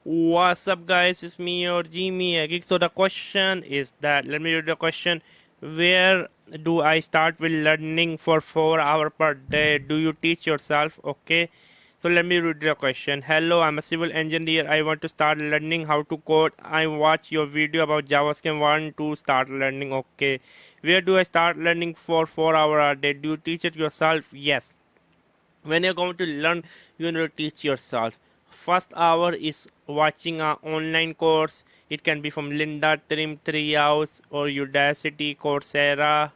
What's up, guys? It's me or Jimmy Geek. So the question is that, let me read the question. Where do I start with learning for 4 hours per day? Do you teach yourself? Okay. So let me read the question. Hello, I'm a civil engineer. I want to start learning how to code. I watch your video about JavaScript. Want to start learning? Okay. Where do I start learning for 4 hours a day? Do you teach it yourself? Yes. When you're going to learn, you're going to teach yourself. First hour is watching an online course. It can be from Linda Trim 3 hours or Udacity, Coursera,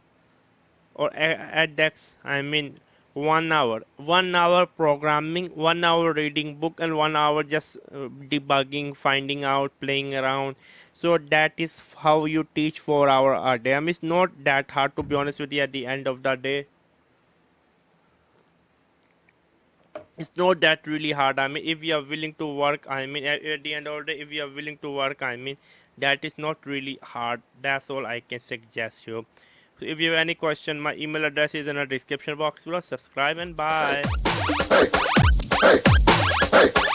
or edX. 1 hour. 1 hour programming, 1 hour reading book, and 1 hour just debugging, finding out, playing around. So that is how you teach 4 hours a day. It's not that hard, to be honest with you. At the end of the day, it's not that really hard. If you are willing to work, at the end of the day, if you are willing to work, that is not really hard. That's all I can suggest you. So if you have any question, my email address is in the description box below. Subscribe and bye. Hey, hey, hey.